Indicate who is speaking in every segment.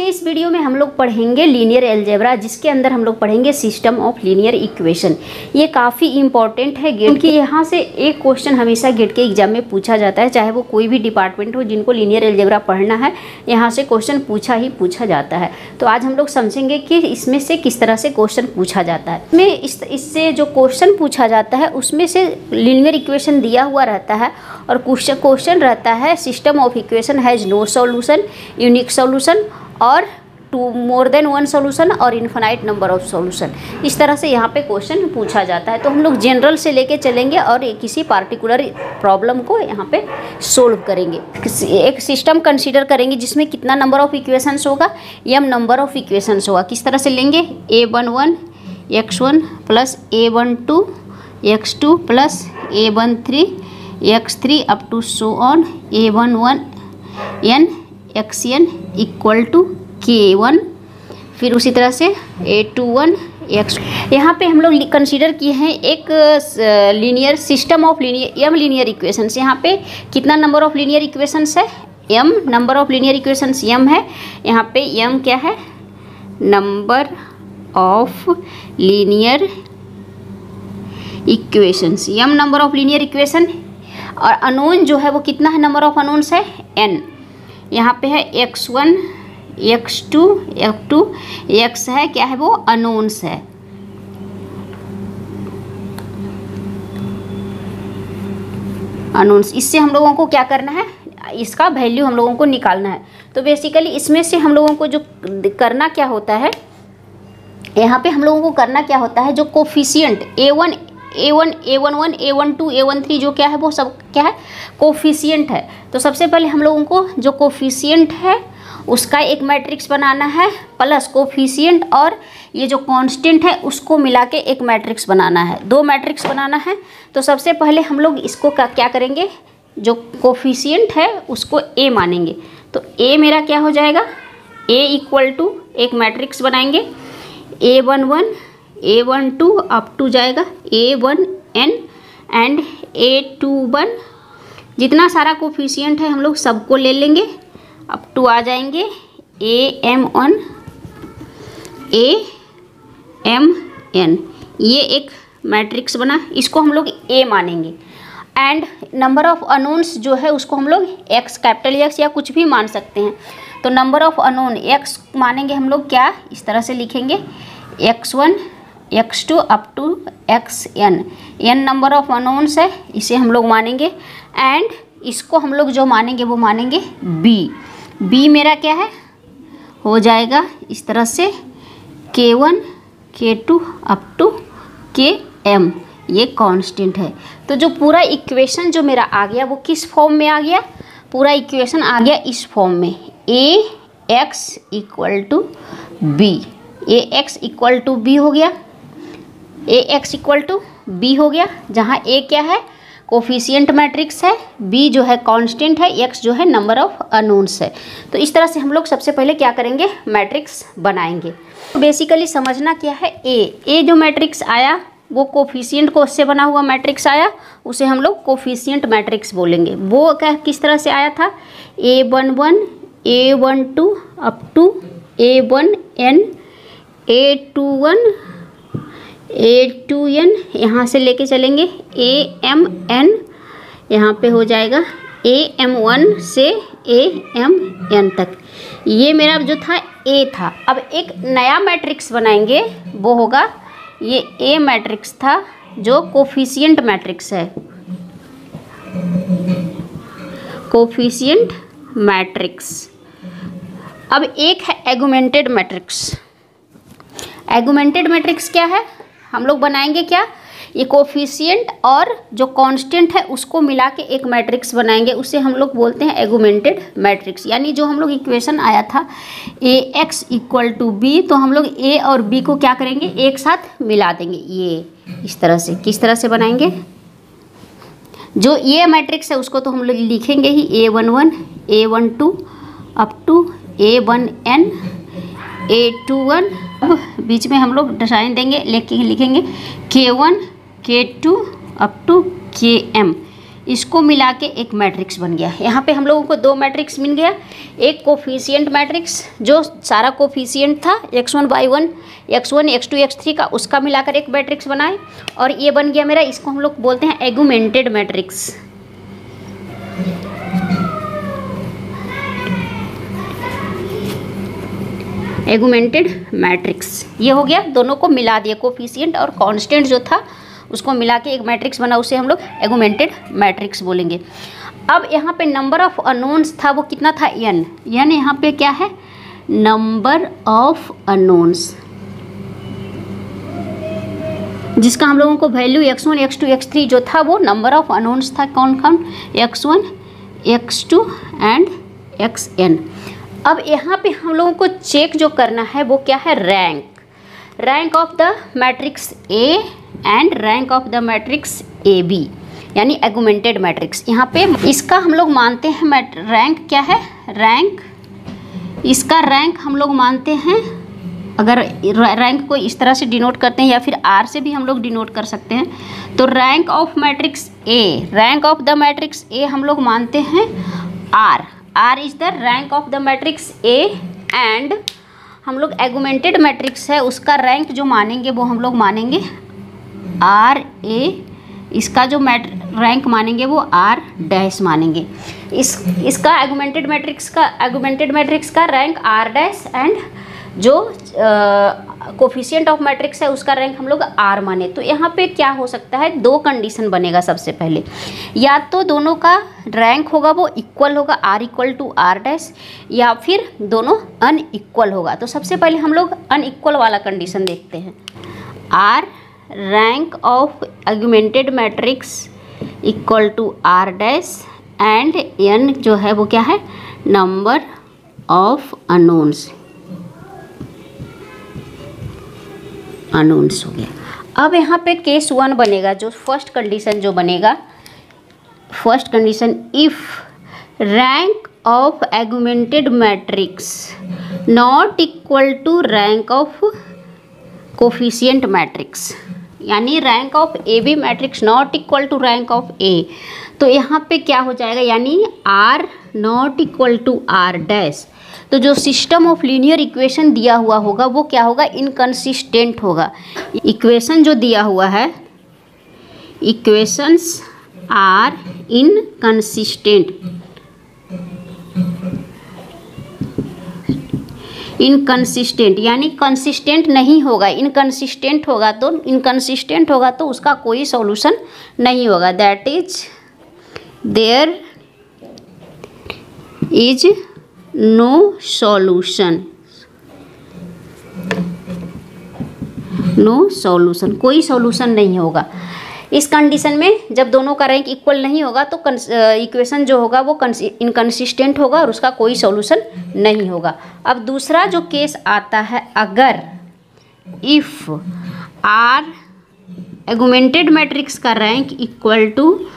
Speaker 1: के इस वीडियो में हम लोग पढ़ेंगे लीनियर अलजेब्रा, जिसके अंदर हम लोग पढ़ेंगे सिस्टम ऑफ लीनियर इक्वेशन। ये काफ़ी इंपॉर्टेंट है क्योंकि यहाँ से एक क्वेश्चन हमेशा गेट के एग्जाम में पूछा जाता है, चाहे वो कोई भी डिपार्टमेंट हो। जिनको लीनियर अलजेब्रा पढ़ना है यहाँ से क्वेश्चन पूछा जाता है। तो आज हम लोग समझेंगे कि इसमें से किस तरह से क्वेश्चन पूछा जाता है। इसमें इससे जो क्वेश्चन पूछा जाता है उसमें से लीनियर इक्वेशन दिया हुआ रहता है और क्वेश्चन रहता है system of equation has no solution, unique solution और मोर देन वन सॉल्यूशन और इन्फिनाइट नंबर ऑफ सॉल्यूशन। इस तरह से यहाँ पे क्वेश्चन पूछा जाता है। तो हम लोग जनरल से लेके चलेंगे और किसी पार्टिकुलर प्रॉब्लम को यहाँ पे सोल्व करेंगे। एक सिस्टम कंसीडर करेंगे जिसमें कितना नंबर ऑफ इक्वेशंस होगा, m नंबर ऑफ इक्वेशंस होगा। किस तरह से लेंगे, a11 x1 plus a12 x2 plus a13 x3 up to so on a11 n xn equal to k1। फिर उसी तरह से a21 x। यहाँ पे हम लोग कंसीडर किए हैं एक linear system of m linear equations. यहाँ पे कितना नंबर ऑफ लीनियर इक्वेशंस है, m number of linear equations m है। यहाँ पे m क्या है, number of linear equations, m number of linear equation. और अनोन जो है वो कितना है, नंबर ऑफ अनोन्स है n। यहाँ पे है x1 x2 f2 x है, क्या है वो अनोन्स है। अनोन्स, इससे हम लोगों को क्या करना है, इसका वैल्यू हम लोगों को निकालना है। तो बेसिकली इसमें से हम लोगों को जो करना क्या होता है, यहाँ पे हम लोगों को करना क्या होता है, जो coefficient a1 a11 a12 a13 जो क्या है वो सब क्या है, कोफिशिएंट है। तो सबसे पहले हम लोगों को जो कोफिशिएंट है उसका एक मैट्रिक्स बनाना है, प्लस कोफिशिएंट और ये जो कांस्टेंट है उसको मिला के एक मैट्रिक्स बनाना है। दो मैट्रिक्स बनाना है। तो सबसे पहले हम लोग इसको क्या करेंगे, जो कोफिशिएंट है उसको a मानेंगे। तो a मेरा क्या हो जाएगा, a इक्वल टू एक मैट्रिक्स बनाएंगे a11 a12 अप टू जाएगा a1n एंड a21। जितना सारा कोफिशिएंट है हम लोग सबको ले लेंगे, अप टू आ जाएंगे am1 amn। ये एक मैट्रिक्स बना, इसको हम लोग a मानेंगे। एंड नंबर ऑफ अनोन्स जो है उसको हम लोग x, कैपिटल X या कुछ भी मान सकते हैं। तो नंबर ऑफ अनोन x मानेंगे हम लोग क्या, इस तरह से लिखेंगे x1 x2 up to xn। n number of unknowns है, इसे हम लोग मानेंगे। एंड इसको हम लोग जो मानेंगे वो मानेंगे b मेरा क्या है, हो जाएगा इस तरह से k1 k2 up to km। ये कांस्टेंट है। तो जो पूरा इक्वेशन जो मेरा आ गया वो किस फॉर्म में आ गया, पूरा इक्वेशन आ गया इस फॉर्म में ax equal to b। ax equal to b हो गया, ax इक्वल टू b हो गया, जहाँ a क्या है, कोफिशिएंट मैट्रिक्स है, b जो है कांस्टेंट है, x जो है नंबर ऑफ अनोन्स है। तो इस तरह से हम लोग सबसे पहले क्या करेंगे, मैट्रिक्स बनाएंगे। तो बेसिकली समझना क्या है, a जो मैट्रिक्स आया वो कोफिशिएंट को उससे बना हुआ मैट्रिक्स आया, उसे हम लोग कोफिशिएंट मैट्रिक्स बोलेंगे। वो क्या किस तरह से आया था, a11 a12 up to a1n a21 a2n, यहाँ से लेके चलेंगे amn, यहाँ पे हो जाएगा am1 से amn तक। ये मेरा जो था a था। अब एक नया मैट्रिक्स बनाएंगे, वो होगा ये a मैट्रिक्स था जो कोफिशिएंट मैट्रिक्स है, कोफिशिएंट मैट्रिक्स। अब एक है एगुमेंटेड मैट्रिक्स। एगुमेंटेड मैट्रिक्स क्या है, हम लोग बनाएंगे क्या, ये कोफिशिएंट और जो कांस्टेंट है उसको मिला के एक मैट्रिक्स बनाएंगे, उसे हम लोग बोलते हैं एगुमेंटेड मैट्रिक्स। यानी जो हम लोग इक्वेशन आया था ax इक्वल टू b, तो हम लोग a और b को क्या करेंगे, एक साथ मिला देंगे। ये इस तरह से, किस तरह से बनाएंगे, जो ये मैट्रिक्स है उसको तो हम लोग लिखेंगे ही a11 a12 up to a1n a21। अब बीच में हम लोग साइन देंगे, लिखेंगे k1 k2 up to km। इसको मिला के एक मैट्रिक्स बन गया। यहाँ पे हम लोगों को दो मैट्रिक्स मिल गया, एक कोफिशिएंट मैट्रिक्स जो सारा कोफिशिएंट था x1y1 x1 x2 x3 का, उसका मिलाकर एक मैट्रिक्स बनाए, और ये बन गया मेरा, इसको हम लोग बोलते हैं एगुमेंटेड मैट्रिक्स। एगुमेंटेड मैट्रिक्स ये हो गया, दोनों को मिला दिया, कोफिशिएंट और कांस्टेंट जो था उसको मिला के एक मैट्रिक्स बना, उसे हम लोग एगुमेंटेड मैट्रिक्स बोलेंगे। अब यहाँ पे नंबर ऑफ अननोन्स था, वो कितना था n, यानी यहाँ पे क्या है, नंबर ऑफ अननोन्स, जिसका हम लोगों को वैल्यू x1 x2 x3 जो था वो नंबर ऑफ अननोन्स था। कौन कौन, x1 x2 एंड xn। अब यहाँ पे हम लोगों को चेक जो करना है वो क्या है, rank of the matrix A and rank of the matrix AB, यानी एगुमेंटेड मैट्रिक्स। यहाँ पे इसका हम लोग मानते हैं रैंक क्या है, रैंक, इसका रैंक हम लोग मानते हैं, अगर रैंक को इस तरह से डिनोट करते हैं या फिर R से भी हम लोग डिनोट कर सकते हैं, तो rank of matrix A, rank of the matrix A हम लोग मानते हैं R is the rank of the matrix A, and हम लोग एगुमेंटेड मैट्रिक्स है उसका रैंक जो मानेंगे वो हम लोग मानेंगे RA, इसका जो रैंक मानेंगे वो R' मानेंगे। इसका एगुमेंटेड मैट्रिक्स का रैंक R' एंड जो कोफिशिएंट ऑफ मैट्रिक्स है उसका रैंक हम लोग R माने। तो यहाँ पे क्या हो सकता है, दो कंडीशन बनेगा। सबसे पहले या तो दोनों का रैंक होगा वो इक्वल होगा, R इक्वल टू R', या फिर दोनों अनइक्वल होगा। तो सबसे पहले हम लोग अनइक्वल वाला कंडीशन देखते हैं। R rank of augmented matrix equal to R' and n जो है वो क्या है, नंबर ऑफ अननोन्स हो गया। अब यहाँ पे केस 1 बनेगा, जो फर्स्ट कंडीशन जो बनेगा, first condition, if rank of augmented matrix not equal to rank of coefficient matrix, यानी rank of AB matrix not equal to rank of A, तो यहाँ पे क्या हो जाएगा, यानी R not equal to R', तो जो सिस्टम ऑफ लीनियर इक्वेशन दिया हुआ होगा वो क्या होगा, इनकंसिस्टेंट होगा। इक्वेशन जो दिया हुआ है, इक्वेशंस आर इनकंसिस्टेंट यानी कंसिस्टेंट नहीं होगा, इनकंसिस्टेंट होगा तो उसका कोई सॉल्यूशन नहीं होगा। That is there is no solution, कोई सॉल्यूशन नहीं होगा। इस कंडीशन में जब दोनों का रैंक इक्वल नहीं होगा तो इक्वेशन जो होगा वो इनकंसिस्टेंट होगा और उसका कोई सॉल्यूशन नहीं होगा। अब दूसरा जो केस आता है, अगर इफ R एगुमेंटेड मैट्रिक्स का rank equal to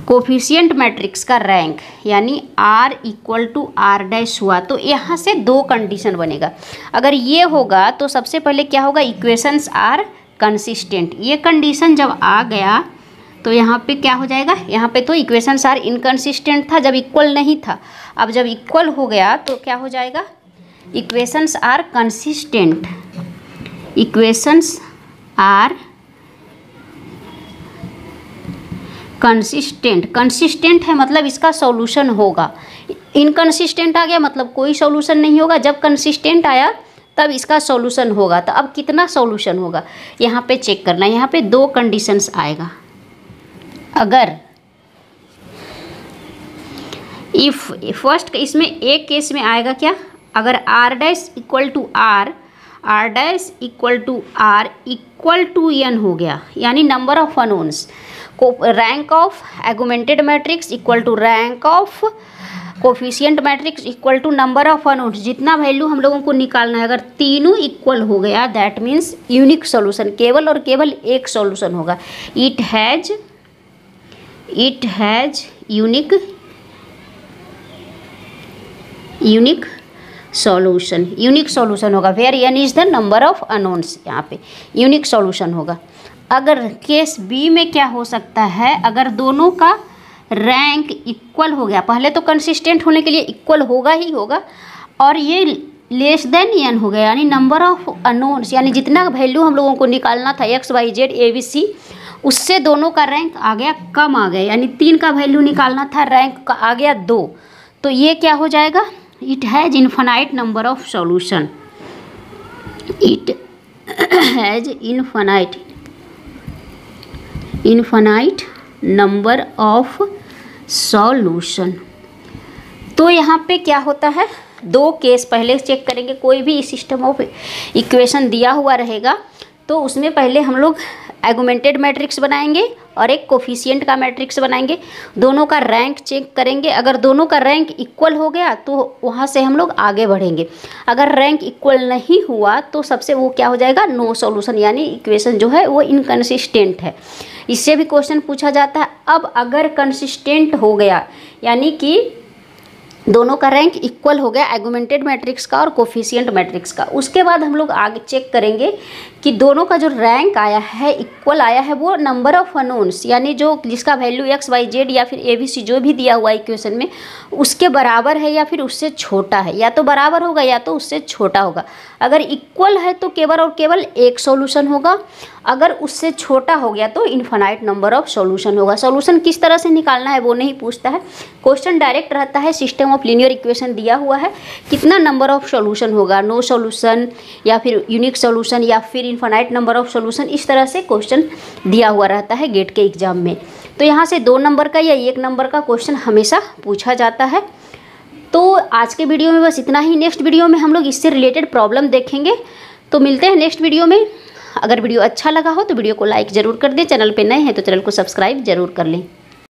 Speaker 1: coefficient matrix का रैंक, यानी R इक्वल टू R' हुआ, तो यहाँ से दो कंडीशन बनेगा। अगर ये होगा तो सबसे पहले क्या होगा, इक्वेशंस आर कंसिस्टेंट। ये कंडीशन जब आ गया तो यहाँ पे क्या हो जाएगा, यहाँ पे तो इक्वेशंस आर इनकंसिस्टेंट था जब इक्वल नहीं था, अब जब इक्वल हो गया तो क्या हो जाएगा, equations are consistent. Equations are consistent है मतलब इसका सॉल्यूशन होगा। इनकंसिस्टेंट आ गया मतलब कोई सॉल्यूशन नहीं होगा, जब कंसिस्टेंट आया तब इसका सॉल्यूशन होगा। तो अब कितना सॉल्यूशन होगा यहाँ पे चेक करना है। यहाँ पे दो कंडीशंस आएगा। अगर इफ फर्स्ट इसमें एक केस में आएगा क्या, अगर R' equal to R' equal to R equal to n हो गया, यानी number of unknowns, rank of augmented matrix equal to rank of coefficient matrix equal to number of unknowns, जितना वैल्यू हम लोगों को निकालना है, अगर तीनों इक्वल हो गया दैट मीन्स यूनिक सॉल्यूशन, केवल और केवल एक सॉल्यूशन होगा। इट हैज यूनिक सॉल्यूशन होगा, where n is the number of unknowns, यहाँ पे यूनिक सॉल्यूशन होगा। अगर केस बी में क्या हो सकता है, अगर दोनों का रैंक इक्वल हो गया, पहले तो कंसिस्टेंट होने के लिए इक्वल होगा ही होगा, और ये लेस देन n हो गया, यानी नंबर ऑफ अननोन्स, यानी जितना वैल्यू हम लोगों को निकालना था x y z a b c, उससे दोनों का रैंक आ गया कम आ गया, यानी 3 का वैल्यू निकालना था, रैंक का आ गया 2। तो ये क्या हो जाएगा, it has infinite number of solution, it has infinite number of solution. तो यहाँ पे क्या होता है, 2 केस पहले चेक करेंगे। कोई भी सिस्टम ऑफ इक्वेशन दिया हुआ रहेगा तो उसमें पहले हम लोग एगुमेंटेड मैट्रिक्स बनाएंगे और एक कोफिशिएंट का मैट्रिक्स बनाएंगे, दोनों का रैंक चेक करेंगे। अगर दोनों का रैंक इक्वल हो गया तो वहाँ से हम लोग आगे बढ़ेंगे। अगर रैंक इक्वल नहीं हुआ तो सबसे वो क्या हो जाएगा, नो सॉल्यूशन, यानी इक्वेशन जो है वो इनकंसिस्टेंट है। इससे भी क्वेश्चन पूछा जाता है। अब अगर कंसिस्टेंट हो गया, यानी कि दोनों का रैंक इक्वल हो गया, एगुमेंटेड मैट्रिक्स का और कोफिशिएंट मैट्रिक्स का, उसके बाद हम लोग आगे चेक करेंगे कि दोनों का जो रैंक आया है, इक्वल आया है, वो नंबर ऑफ अननोन्स, यानी जो जिसका वैल्यू x y z या फिर a b c जो भी दिया हुआ इक्वेशन में उसके बराबर है या फिर उससे छोटा है, या तो बराबर होगा या तो उससे छोटा होगा। अगर इक्वल है तो केवल और केवल एक सॉल्यूशन होगा, अगर उससे छोटा हो गया तो इन्फिनाइट नंबर ऑफ सॉल्यूशन होगा। सॉल्यूशन किस तरह से निकालना है वो नहीं पूछता है, क्वेश्चन डायरेक्ट रहता है। सिस्टम ऑफ लीनियर इक्वेशन दिया हुआ है, कितना नंबर ऑफ सॉल्यूशन होगा, नो सॉल्यूशन या फिर यूनिक सॉल्यूशन या फिर इन्फिनाइट नंबर ऑफ सॉल्यूशन, इस तरह से क्वेश्चन दिया हुआ रहता है गेट के एग्जाम में। तो यहाँ से 2 नंबर का या 1 नंबर का क्वेश्चन हमेशा पूछा जाता है। तो आज के वीडियो में बस इतना ही। नेक्स्ट वीडियो में हम लोग इससे रिलेटेड प्रॉब्लम देखेंगे। तो मिलते हैं नेक्स्ट वीडियो में। अगर वीडियो अच्छा लगा हो तो वीडियो को लाइक ज़रूर कर दें, चैनल पे नए हैं तो चैनल को सब्सक्राइब ज़रूर कर लें।